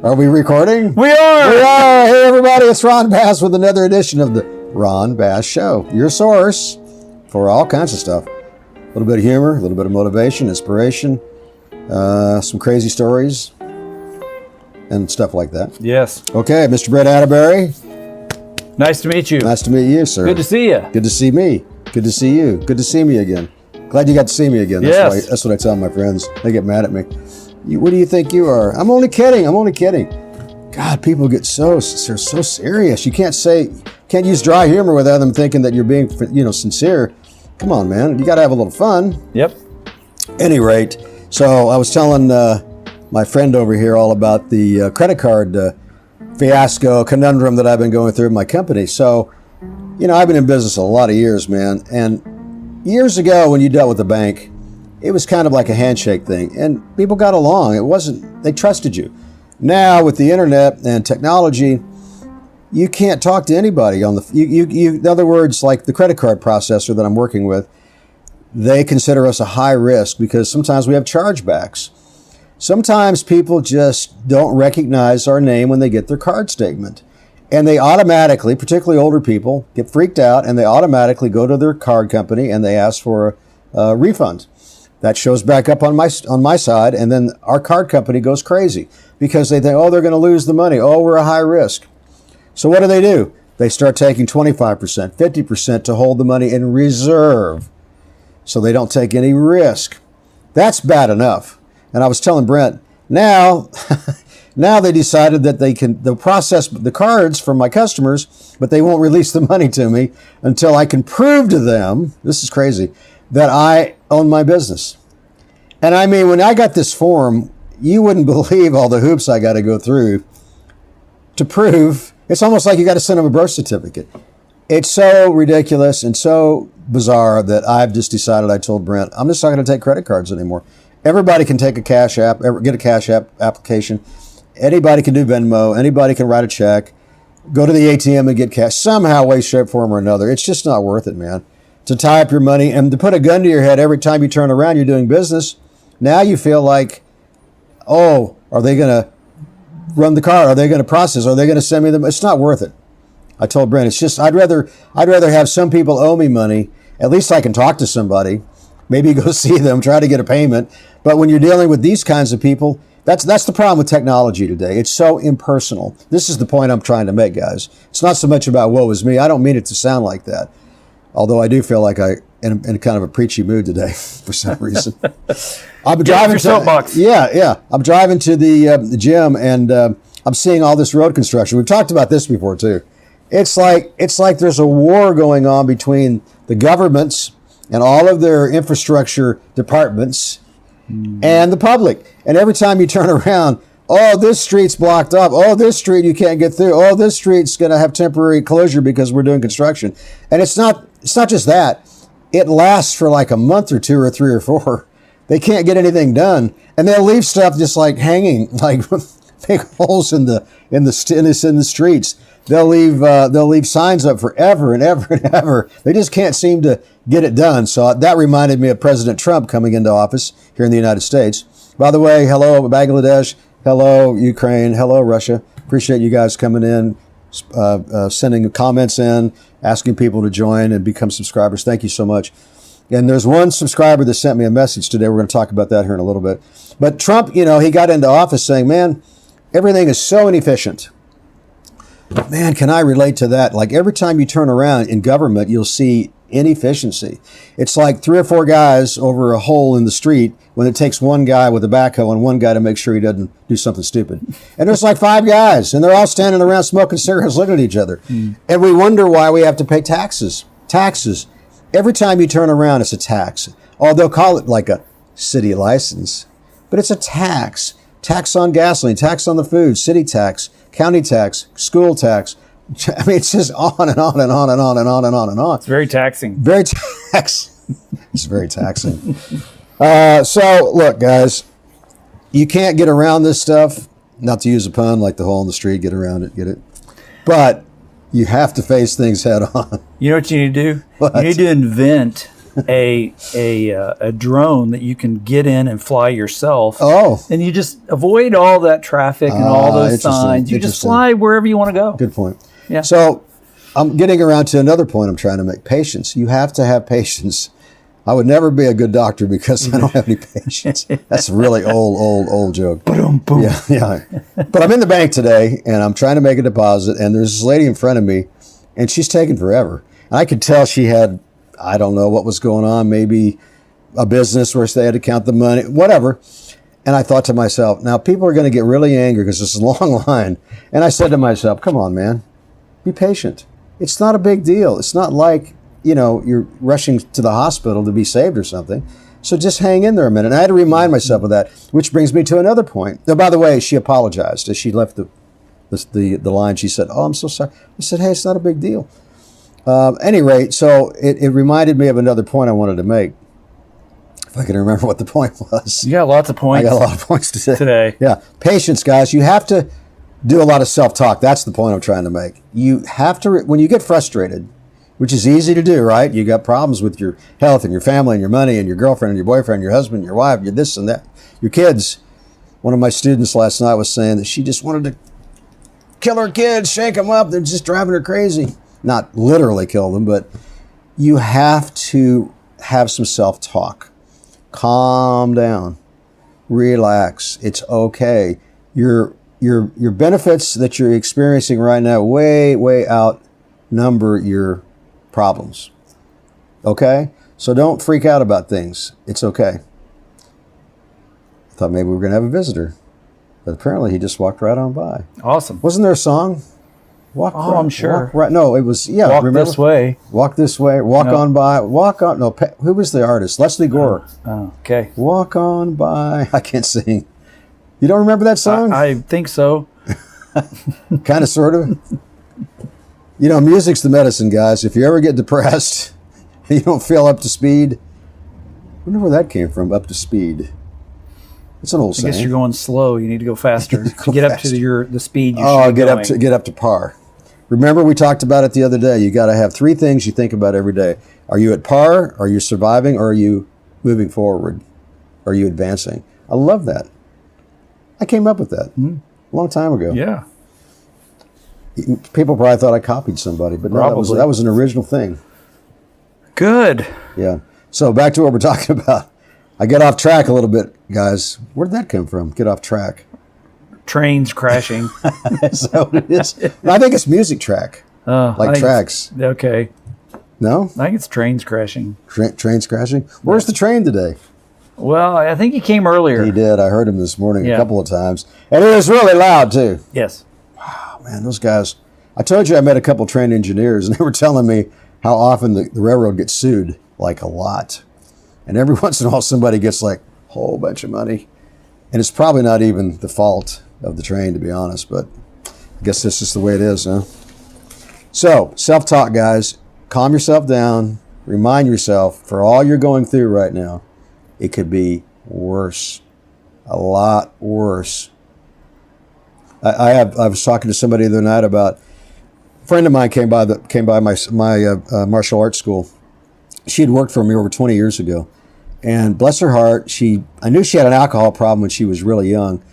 Are we recording? We are! We are! Hey everybody, it's Ron Bass with another edition of the Ron Bass Show. Your source for all kinds of stuff. A little bit of humor, a little bit of motivation, inspiration, some crazy stories, and stuff like that. Yes. Okay, Mr. Brett Atterbury. Nice to meet you. Nice to meet you, sir. Good to see you. Good to see me. Good to see you. Good to see me again. Glad you got to see me again. That's what I tell my friends. They get mad at me. What do you think you are? I'm only kidding. I'm only kidding. God, people get they're so serious. You can't use dry humor without them thinking that you're being, sincere. Come on, man. You got to have a little fun. Yep. Any rate, so I was telling my friend over here all about the credit card fiasco conundrum that I've been going through in my company. So, I've been in business a lot of years, man. And years ago when you dealt with the bank, it was kind of like a handshake thing, and people got along. They trusted you. Now with the internet and technology, you can't talk to anybody on in other words, like the credit card processor that I'm working with, they consider us a high risk because sometimes we have chargebacks. Sometimes people just don't recognize our name when they get their card statement. And they automatically, particularly older people, get freaked out and they automatically go to their card company and they ask for a refund. That shows back up on my side, and then our card company goes crazy because they think, oh, they're going to lose the money. Oh, we're a high risk. So what do? They start taking 25%, 50% to hold the money in reserve so they don't take any risk. That's bad enough. And I was telling Brent, now they decided that they'll process the cards from my customers, but they won't release the money to me until I can prove to them, this is crazy, that I own my business. And I mean, when I got this form, you wouldn't believe all the hoops I got to go through to prove. It's almost like you got to send them a birth certificate. It's so ridiculous and so bizarre that I've just decided, I told Brent, I'm just not going to take credit cards anymore. Everybody can take a Cash App, get a Cash App application. Anybody can do Venmo. Anybody can write a check, go to the ATM and get cash somehow, way, shape, form, or another. It's just not worth it, man. To tie up your money and to put a gun to your head every time you turn around, you're doing business. Now you feel like, oh, are they going to run the car? Are they going to process? Are they going to send me them? It's not worth it. I told Brent, it's just, I'd rather have some people owe me money. At least I can talk to somebody, maybe go see them, try to get a payment. But when you're dealing with these kinds of people, that's the problem with technology today. It's so impersonal. This is the point I'm trying to make, guys. It's not so much about woe is me. I don't mean it to sound like that. Although I do feel like I'm in kind of a preachy mood today for some reason. I'm driving to soapbox. Yeah. I'm driving to the gym and I'm seeing all this road construction. We've talked about this before too. It's like there's a war going on between the governments and all of their infrastructure departments and the public. And every time you turn around, oh, this street's blocked up. Oh, this street you can't get through. Oh, this street's going to have temporary closure because we're doing construction. And it's not just that. It lasts for like a month or two or three or four. They can't get anything done. And they'll leave stuff just like hanging, like big holes in the streets. They'll leave signs up forever and ever and ever. They just can't seem to get it done. So that reminded me of President Trump coming into office here in the United States. By the way, hello, Bangladesh. Hello, Ukraine. Hello, Russia. Appreciate you guys coming in, sending comments in, asking people to join and become subscribers. Thank you so much. And there's one subscriber that sent me a message today. We're going to talk about that here in a little bit. But Trump, he got into office saying, man, everything is so inefficient. Man, can I relate to that? Like every time you turn around in government, you'll see inefficiency. It's like 3 or 4 guys over a hole in the street when it takes one guy with a backhoe and one guy to make sure he doesn't do something stupid. And there's like 5 guys and they're all standing around smoking cigarettes, looking at each other. And we wonder why we have to pay taxes. Taxes. Every time you turn around, it's a tax. Oh, they'll call it like a city license, but it's a tax. Tax on gasoline, tax on the food, city tax, county tax, school tax. I mean, it's just on and on and on and on and on and on and on. It's very taxing. Very taxing. It's very taxing. So, look, guys, you can't get around this stuff. Not to use a pun like the hole in the street, get around it, get it? But you have to face things head on. You know what you need to do? What? You need to invent a drone that you can get in and fly yourself. Oh. And you just avoid all that traffic and all those Interesting, signs. You just interesting. fly wherever you want to go. Good point. Yeah. So I'm getting around to another point I'm trying to make. Patience. You have to have patience. I would never be a good doctor because I don't have any patience. That's a really old joke. Boom, boom. Yeah. But I'm in the bank today, and I'm trying to make a deposit, and there's this lady in front of me, and she's taking forever. And I could tell she had, I don't know what was going on, maybe a business where they had to count the money, whatever. And I thought to myself, now people are going to get really angry because it's a long line. And I said to myself, come on, man, be patient. It's not a big deal. It's not like, you're rushing to the hospital to be saved or something. So just hang in there a minute. And I had to remind myself of that, which brings me to another point. Now, by the way, she apologized as she left the line. She said, oh, I'm so sorry. I said, hey, it's not a big deal. Any rate, so it reminded me of another point I wanted to make. If I can remember what the point was. You got lots of points. I got a lot of points today. Yeah. Patience, guys. You have to do a lot of self-talk. That's the point I'm trying to make. You have to, when you get frustrated, which is easy to do, right? You got problems with your health and your family and your money and your girlfriend and your boyfriend, your husband, your wife, your this and that, your kids. One of my students last night was saying that she just wanted to kill her kids, shake them up. They're just driving her crazy. Not literally kill them, but you have to have some self-talk. Calm down. Relax. It's okay. Your benefits that you're experiencing right now way outnumber your problems. Okay? So don't freak out about things. It's okay. I thought maybe we were going to have a visitor, but apparently he just walked right on by. Awesome. Wasn't there a song? I'm sure. Walk right. No, it was, Walk remember? this way. Walk this way. Walk on by. Walk on. No, who was the artist? Leslie Gore. Oh, okay. Walk on by. I can't sing. You don't remember that song? I think so. Kind of, sort of. Music's the medicine, guys. If you ever get depressed, you don't feel up to speed. I wonder where that came from, up to speed. It's an old saying. I guess you're going slow. You need to go faster to get up to the speed you should be going. Get up to par. Remember, we talked about it the other day. You got to have 3 things you think about every day. Are you at par? Are you surviving? Or are you moving forward? Are you advancing? I love that. I came up with that a long time ago. Yeah. People probably thought I copied somebody, but no, that was an original thing. Good. Yeah. So back to what we're talking about. I get off track a little bit, guys. Where did that come from? Get off track. Trains crashing. So it is. I think it's music track, like tracks. Okay. No? I think it's trains crashing. Trains crashing? Where's the train today? Well, I think he came earlier. He did. I heard him this morning a couple of times. And it was really loud, too. Yes. Wow, man, those guys. I told you I met a couple of train engineers, and they were telling me how often the railroad gets sued, like a lot. And every once in a while, somebody gets like a whole bunch of money. And it's probably not even the fault of the train, to be honest, but I guess this is the way it is, huh? So, self-talk, guys. Calm yourself down. Remind yourself, for all you're going through right now, it could be worse. A lot worse. I was talking to somebody the other night about, a friend of mine came by my martial arts school. She had worked for me over 20 years ago. And bless her heart, I knew she had an alcohol problem when she was really young.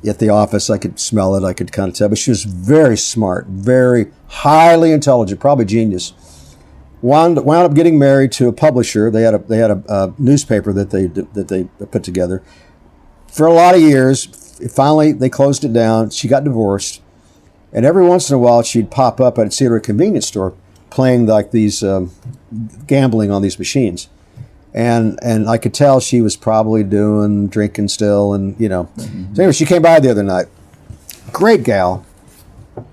At the office, I could smell it, I could kind of tell. But she was very smart, very highly intelligent, probably genius. Wound up getting married to a publisher. They had a newspaper that they put together. For a lot of years, finally they closed it down. She got divorced. And every once in a while, she'd pop up. I'd see her at a convenience store playing like these, gambling on these machines. And I could tell she was probably drinking still, and Mm-hmm. So anyway, she came by the other night. Great gal,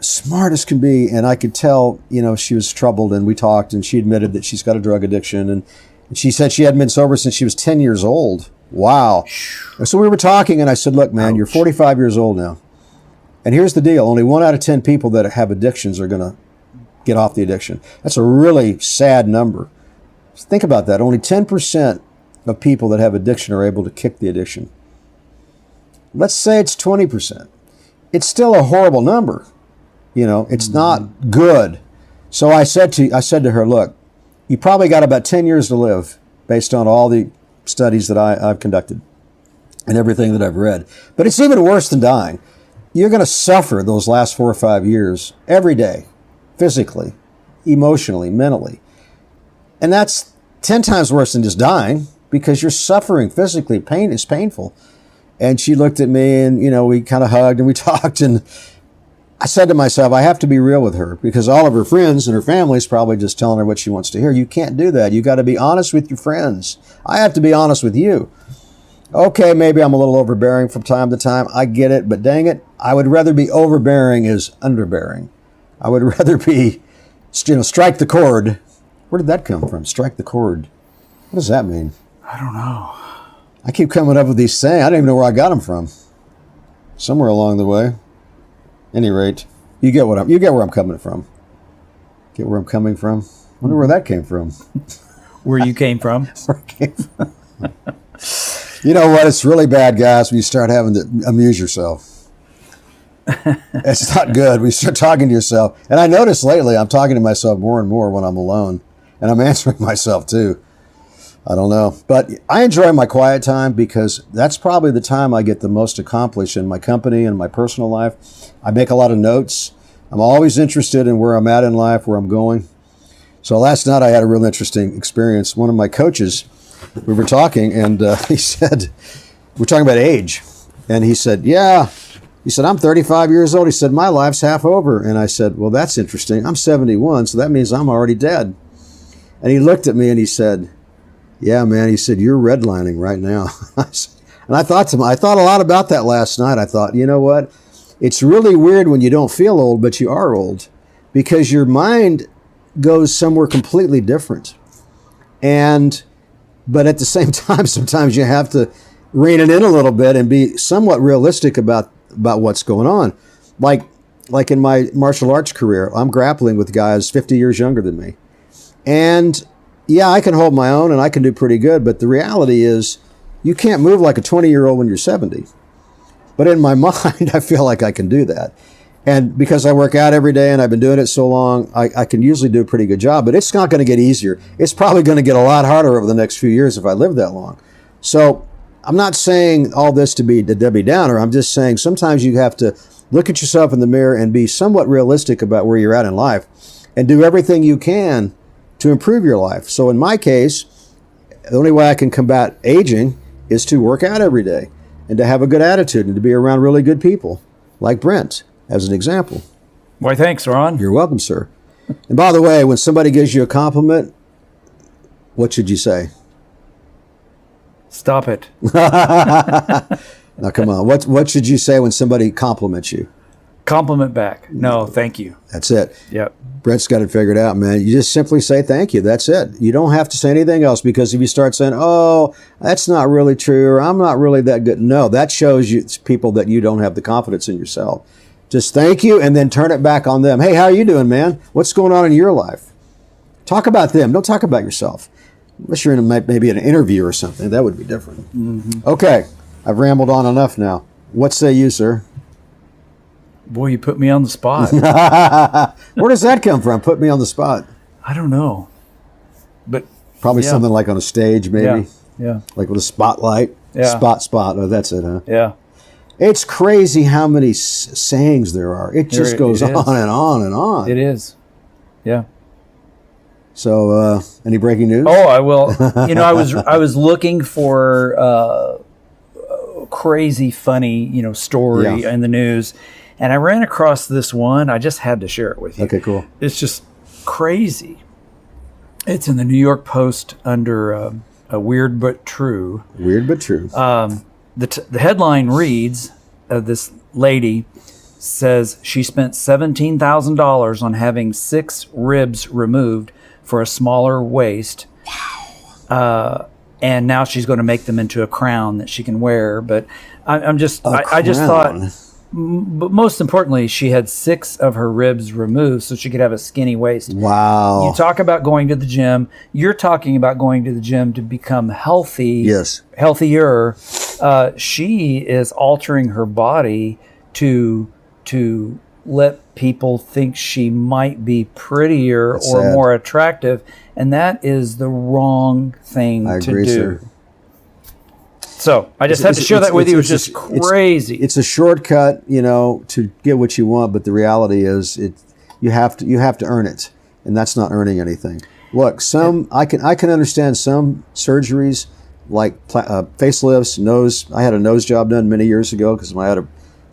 smart as can be, and I could tell, she was troubled. And we talked, and she admitted that she's got a drug addiction, and she said she hadn't been sober since she was 10 years old. Wow. So we were talking, and I said, "Look, man, you're 45 years old now, and here's the deal: only 1 out of 10 people that have addictions are going to get off the addiction. That's a really sad number." Think about that. Only 10% of people that have addiction are able to kick the addiction. Let's say it's 20%. It's still a horrible number. It's not good. So I said to her, "Look, you probably got about 10 years to live based on all the studies that I've conducted and everything that I've read. But it's even worse than dying. You're going to suffer those last 4 or 5 years every day, physically, emotionally, mentally. And that's 10 times worse than just dying because you're suffering physically. Pain is painful. And she looked at me and, we kind of hugged and we talked. And I said to myself, I have to be real with her because all of her friends and her family is probably just telling her what she wants to hear. You can't do that. You got to be honest with your friends. I have to be honest with you. Okay, maybe I'm a little overbearing from time to time. I get it, but dang it, I would rather be overbearing as underbearing. I would rather be, strike the chord. Where did that come from? Strike the chord. What does that mean? I don't know. I keep coming up with these sayings. I don't even know where I got them from. Somewhere along the way. Any rate, you get where I'm coming from. Get where I'm coming from? Wonder where that came from. Where you came from? Where I came from. You know what? It's really bad, guys, when you start having to amuse yourself. It's not good when you start talking to yourself. And I notice lately I'm talking to myself more and more when I'm alone. And I'm answering myself too. I don't know. But I enjoy my quiet time because that's probably the time I get the most accomplished in my company and my personal life. I make a lot of notes. I'm always interested in where I'm at in life, where I'm going. So last night I had a real interesting experience. One of my coaches, we were talking and he said, we're talking about age. And he said, I'm 35 years old. He said, my life's half over. And I said, well, that's interesting. I'm 71, so that means I'm already dead. And he looked at me and he said, yeah, man, he said, you're redlining right now. And I thought a lot about that last night. I thought, you know what? It's really weird when you don't feel old, but you are old because your mind goes somewhere completely different. But at the same time, sometimes you have to rein it in a little bit and be somewhat realistic about what's going on. Like in my martial arts career, I'm grappling with guys 50 years younger than me. And yeah, I can hold my own and I can do pretty good, but the reality is you can't move like a 20-year-old when you're 70. But in my mind, I feel like I can do that. And because I work out every day and I've been doing it so long, I can usually do a pretty good job, but it's not going to get easier. It's probably going to get a lot harder over the next few years if I live that long. So I'm not saying all this to be the Debbie Downer. I'm just saying sometimes you have to look at yourself in the mirror and be somewhat realistic about where you're at in life and do everything you can to improve your life. So in my case, the only way I can combat aging is to work out every day and to have a good attitude and to be around really good people, like Brent, as an example. Why, thanks, Ron. You're welcome, sir. And by the way, when somebody gives you a compliment, what should you say? Stop it. Now, come on. What should you say when somebody compliments you? Compliment back. No, thank you. That's it. Yep. Brett's got it figured out, man. You just simply say thank you. That's it. You don't have to say anything else because if you start saying, oh, that's not really true or I'm not really that good. No, that shows you people that you don't have the confidence in yourself. Just thank you and then turn it back on them. Hey, how are you doing, man? What's going on in your life? Talk about them. Don't talk about yourself. Unless you're in maybe an interview or something. That would be different. Mm-hmm. Okay. I've rambled on enough now. What say you, sir? Boy, you put me on the spot. Where does that come from? Put me on the spot. I don't know. But probably something like on a stage, maybe. Yeah. Like with a spotlight. Yeah. Spot. Oh, that's it, huh? Yeah. It's crazy how many sayings there are. It just goes on and on and on. It is. Yeah. So, any breaking news? Oh, I will. I was looking for a crazy, funny, story in the news, and I ran across this one. I just had to share it with you. Okay, cool. It's just crazy. It's in the New York Post under a weird but true. Weird but true. The headline reads, this lady says she spent $17,000 on having 6 ribs removed for a smaller waist. Wow. And now she's going to make them into a crown that she can wear. But I just thought, but most importantly, she had 6 of her ribs removed so she could have a skinny waist. Wow. You talk about going to the gym. You're talking about going to the gym to become healthy. Yes. Healthier. She is altering her body to let people think she might be prettier That's or sad. more attractive, and that is the wrong thing I to agree, do. sir. So I just had to share that with you. It's just crazy. It's a shortcut, to get what you want, but the reality is, you have to earn it, and that's not earning anything. Look, I can understand some surgeries like facelifts, nose. I had a nose job done many years ago because I'm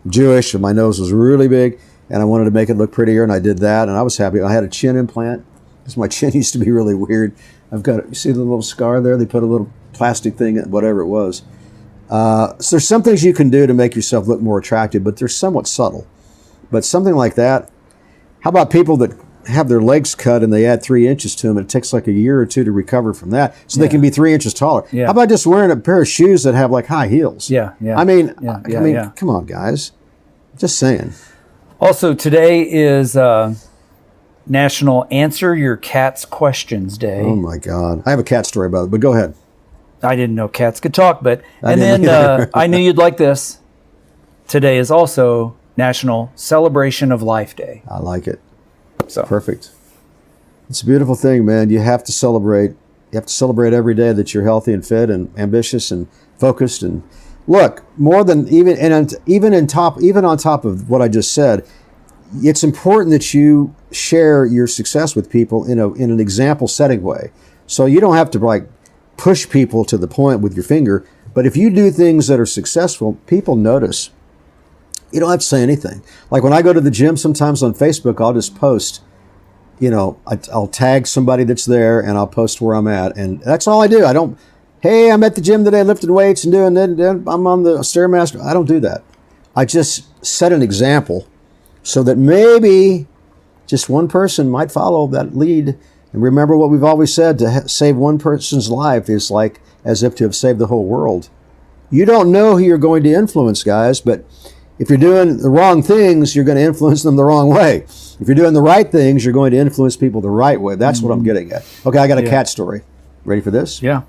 Jewish and my nose was really big, and I wanted to make it look prettier, and I did that, and I was happy. I had a chin implant because my chin used to be really weird. You see the little scar there? They put a little plastic thing, whatever it was. So there's some things you can do to make yourself look more attractive, but they're somewhat subtle. But something like that, how about people that have their legs cut and they add 3 inches to them, and it takes like a year or two to recover from that, so they can be 3 inches taller. Yeah. How about just wearing a pair of shoes that have like high heels? Yeah. I mean, come on, guys. Just saying. Also, today is National Answer Your Cat's Questions Day. Oh my God. I have a cat story about it, but go ahead. I didn't know cats could talk, but I knew you'd like this. Today is also National Celebration of Life Day. I like it. So Perfect. It's a beautiful thing, man. You have to celebrate. You have to celebrate every day that you're healthy and fit and ambitious and focused. And look, more than even on top of what I just said, it's important that you share your success with people in an example setting way. So you don't have to push people to the point with your finger, but if you do things that are successful, people notice. You don't have to say anything. Like when I go to the gym, sometimes on Facebook, I'll just post, I'll tag somebody that's there and I'll post where I'm at. And that's all I do. I don't, hey, I'm at the gym today lifting weights and doing that. I'm on the Stairmaster. I don't do that. I just set an example so that maybe just one person might follow that lead. And remember what we've always said, to save one person's life is like as if to have saved the whole world. You don't know who you're going to influence, guys, but if you're doing the wrong things, you're going to influence them the wrong way. If you're doing the right things, you're going to influence people the right way. That's what I'm getting at. Okay, I got a cat story. Ready for this? Yeah.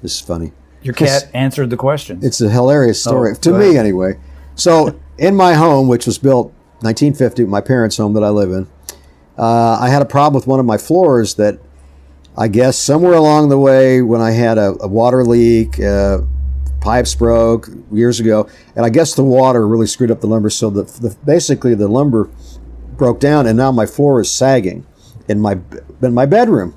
This is funny. Your cat answered the question. It's a hilarious story, to go me ahead. anyway. So in my home, which was built 1950, my parents' home that I live in, I had a problem with one of my floors that I guess somewhere along the way when I had a water leak, pipes broke years ago, and I guess the water really screwed up the lumber, so basically the lumber broke down, and now my floor is sagging in my bedroom.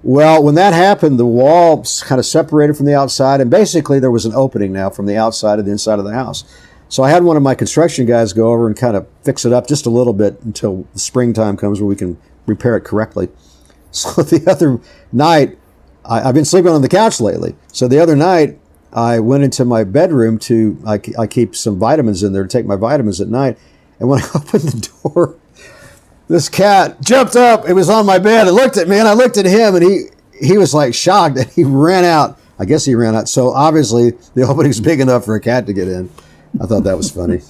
Well, when that happened, the wall kind of separated from the outside, and basically there was an opening now from the outside to the inside of the house. So I had one of my construction guys go over and kind of fix it up just a little bit until the springtime comes where we can repair it correctly. So the other night, I've been sleeping on the couch lately. So the other night, I went into my bedroom I keep some vitamins in there to take my vitamins at night. And when I opened the door, this cat jumped up. It was on my bed and looked at me, and I looked at him, and he was like shocked, and he ran out. I guess he ran out. So obviously the opening's big enough for a cat to get in. I thought that was funny.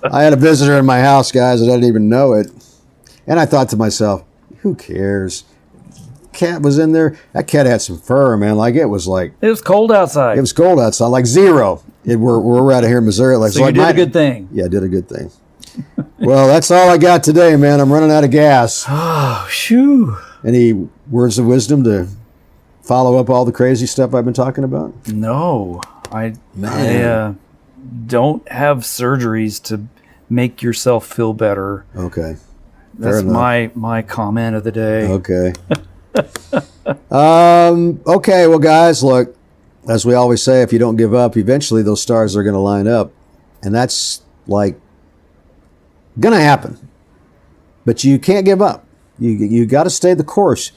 I had a visitor in my house, guys, and I didn't even know it. And I thought to myself, who cares? Cat was in there. That cat had some fur, man. It was cold outside. It was cold outside, like zero. We're out of here in Missouri. So you did a good thing. Yeah, I did a good thing. Well, that's all I got today, man. I'm running out of gas. Oh, shoo. Any words of wisdom to follow up all the crazy stuff I've been talking about? No, I don't have surgeries to make yourself feel better. Okay. That's my comment of the day. Okay. Okay, well, guys, look, as we always say, if you don't give up, eventually those stars are going to line up. And that's going to happen. But you can't give up. You got to stay the course.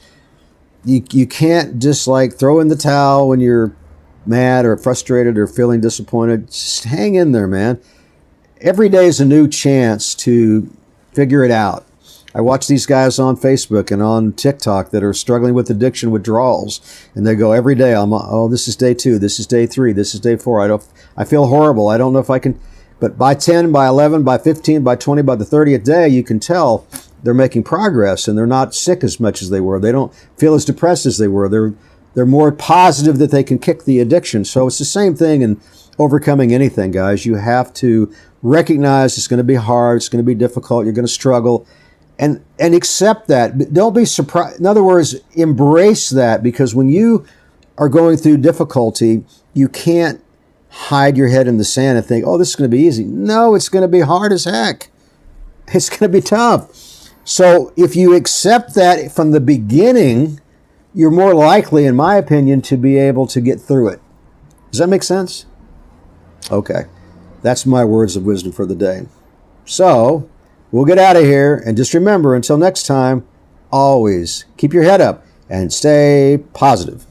You can't just throw in the towel when you're mad or frustrated or feeling disappointed. Just hang in there, man. Every day is a new chance to figure it out. I watch these guys on Facebook and on TikTok that are struggling with addiction withdrawals, and they go every day, this is day 2, this is day 3, this is day 4. I feel horrible. I don't know if I can, but by 10, by 11, by 15, by 20, by the 30th day, you can tell they're making progress and they're not sick as much as they were. They don't feel as depressed as they were. they're more positive that they can kick the addiction. So it's the same thing in overcoming anything, guys. You have to recognize it's going to be hard, it's going to be difficult, you're going to struggle, and accept that. Don't be surprised. In other words, embrace that, because when you are going through difficulty, you can't hide your head in the sand and think, oh, this is going to be easy. No, it's going to be hard as heck. It's going to be tough. So if you accept that from the beginning, you're more likely, in my opinion, to be able to get through it. Does that make sense? Okay. That's my words of wisdom for the day. So we'll get out of here, and just remember, until next time, always keep your head up and stay positive.